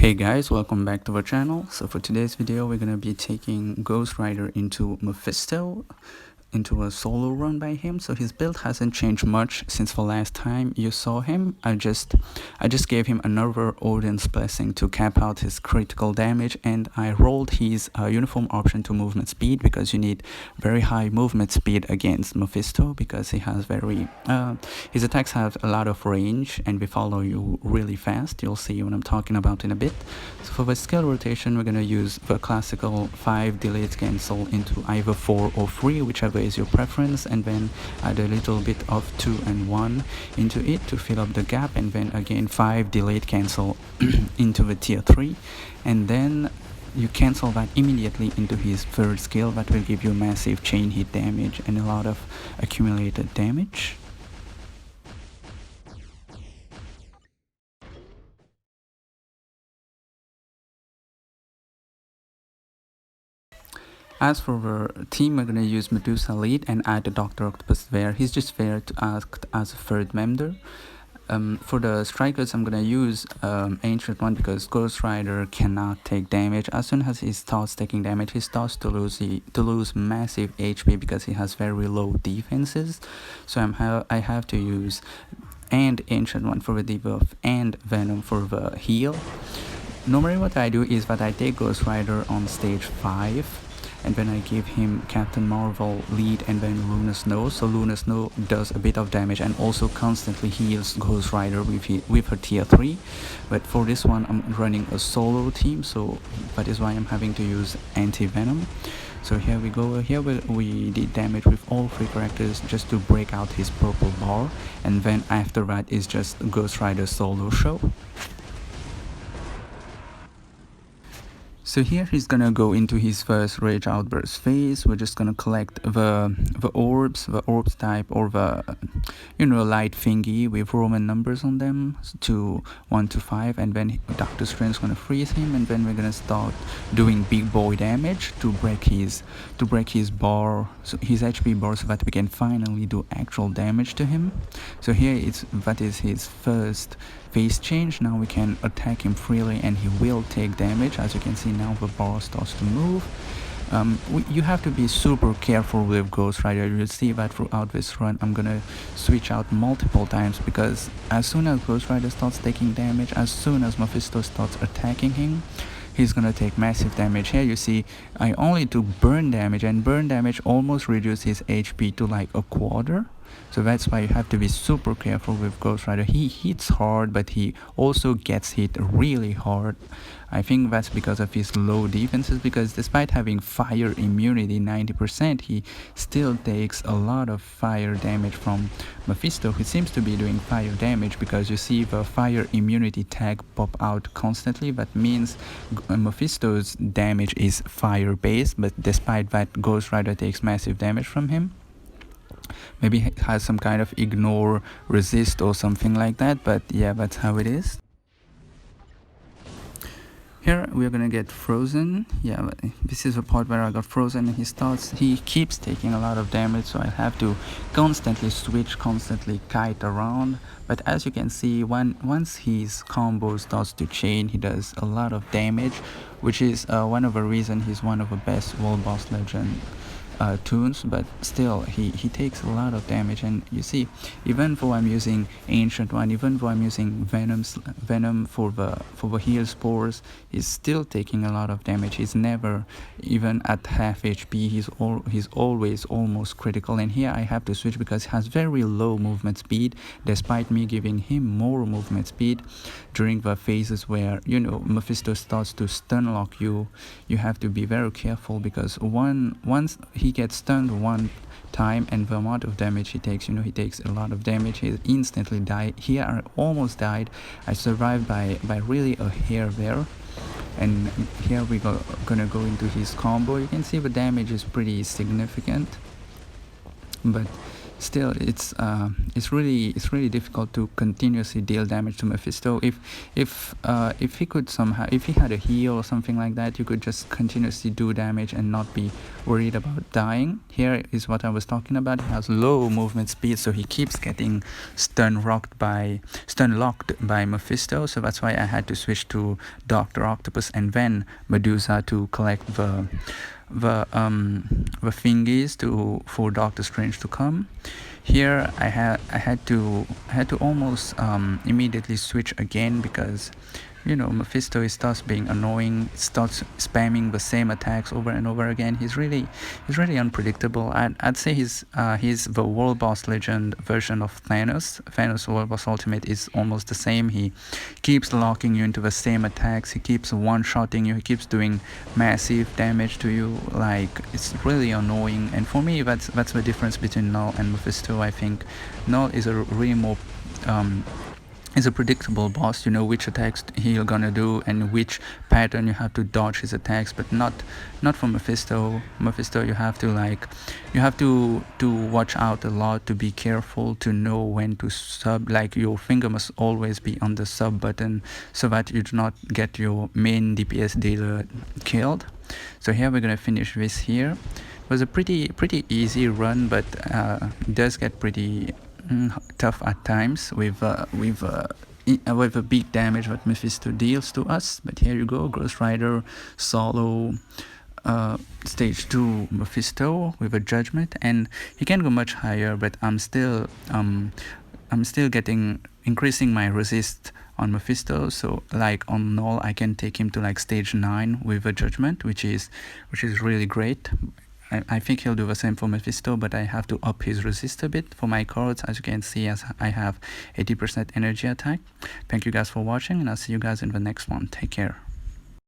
Hey guys, welcome back to our channel. So for today's video, we're gonna be taking Ghost Rider into Mephisto, into a solo run by him. So his build hasn't changed much since the last time you saw him. I just gave him another Odin's Blessing to cap out his critical damage, and I rolled his uniform option to movement speed because you need very high movement speed against Mephisto because he has his attacks have a lot of range and they follow you really fast. You'll see what I'm talking about in a bit. So for the skill rotation, we're gonna use the classical 5 delete cancel into either 4 or 3, whichever is your preference, and then add a little bit of 2 and 1 into it to fill up the gap, and then again 5 delayed cancel into the tier 3, and then you cancel that immediately into his third skill. That will give you massive chain hit damage and a lot of accumulated damage. As for the team, we're gonna use Medusa lead and add the Dr. Octopus there. He's just there to act as a third member. For the strikers, I'm gonna use Ancient One because Ghost Rider cannot take damage. As soon as he starts taking damage, he starts to lose massive HP because he has very low defenses. So I have to use Ancient One for the debuff and Venom for the heal. Normally what I do is that I take Ghost Rider on stage 5, and then I give him Captain Marvel lead and then Luna Snow. So Luna Snow does a bit of damage and also constantly heals Ghost Rider with her tier 3. But for this one I'm running a solo team, so that is why I'm having to use anti-venom. So here we go. Here we did damage with all 3 characters just to break out his purple bar, and then after that is just Ghost Rider solo show. So here he's gonna go into his first Rage Outburst phase. We're just gonna collect the orbs type, or the light thingy with Roman numbers on them, to 1 to 5, and then Doctor Strange's gonna freeze him, and then we're gonna start doing big boy damage to break his bar, so his HP bar, so that we can finally do actual damage to him. So here that is his first phase change. Now we can attack him freely and he will take damage. As you can see, now the bar starts to move. You have to be super careful with Ghost Rider. You'll see that throughout this run I'm gonna switch out multiple times, because as soon as Ghost Rider starts taking damage, as soon as Mephisto starts attacking him, he's gonna take massive damage. Here you see I only took burn damage, and burn damage almost reduces his HP to like a quarter. So that's why you have to be super careful with Ghost Rider. He hits hard, but he also gets hit really hard. I think that's because of his low defenses, because despite having fire immunity 90%, he still takes a lot of fire damage from Mephisto, who seems to be doing fire damage, because you see the fire immunity tag pop out constantly. That means Mephisto's damage is fire based, but despite that, Ghost Rider takes massive damage from him. Maybe it has some kind of ignore resist or something like that, but yeah, that's how it is. Here we're gonna get frozen. Yeah, this is the part where I got frozen, and he keeps taking a lot of damage, so I have to constantly switch, constantly kite around. But as you can see, once his combo starts to chain, he does a lot of damage, which is one of the reasons he's one of the best World Boss Legend tunes. But still he takes a lot of damage, and you see, even though I'm using Ancient One, even though I'm using Venom for the heal spores, he's still taking a lot of damage. He's never even at half HP. He's always almost critical. And here I have to switch because he has very low movement speed, despite me giving him more movement speed. During the phases where Mephisto starts to stun lock you, you have to be very careful, because once he gets stunned one time, and the amount of damage he takes, he takes a lot of damage. He instantly died. Here I almost died. I survived by really a hair there. And here we gonna go into his combo. You can see the damage is pretty significant, but still it's really difficult to continuously deal damage to Mephisto. If he could somehow, if he had a heal or something like that, you could just continuously do damage and not be worried about dying. Here is what I was talking about. He has low movement speed, so he keeps getting stun locked by Mephisto, so that's why I had to switch to Dr. Octopus and then Medusa to collect the thingies for Doctor Strange to come. Here I had to almost immediately switch again, because you know, Mephisto starts being annoying, starts spamming the same attacks over and over again. He's really unpredictable. I'd say he's the World Boss Legend version of Thanos. Thanos World Boss Ultimate is almost the same. He keeps locking you into the same attacks. He keeps one-shotting you. He keeps doing massive damage to you. Like, it's really annoying. And for me, that's the difference between Null and Mephisto. I think Null is a really more is a predictable boss. You know which attacks he's gonna do and which pattern you have to dodge his attacks, but not for Mephisto. Mephisto, you have to watch out a lot, to be careful, to know when to sub. Like, your finger must always be on the sub button so that you do not get your main DPS dealer killed. So here we're gonna finish this here. It was a pretty easy run, but it does get pretty tough at times with a big damage that Mephisto deals to us. But here you go, Ghost Rider solo stage 2 Mephisto with a judgment, and he can go much higher, but I'm still increasing my resist on Mephisto. So like on Null, I can take him to like stage 9 with a judgment, which is really great. I think he'll do the same for Mephisto, but I have to up his resist a bit for my cards. As you can see, as I have 80% energy attack. Thank you guys for watching, and I'll see you guys in the next one. Take care.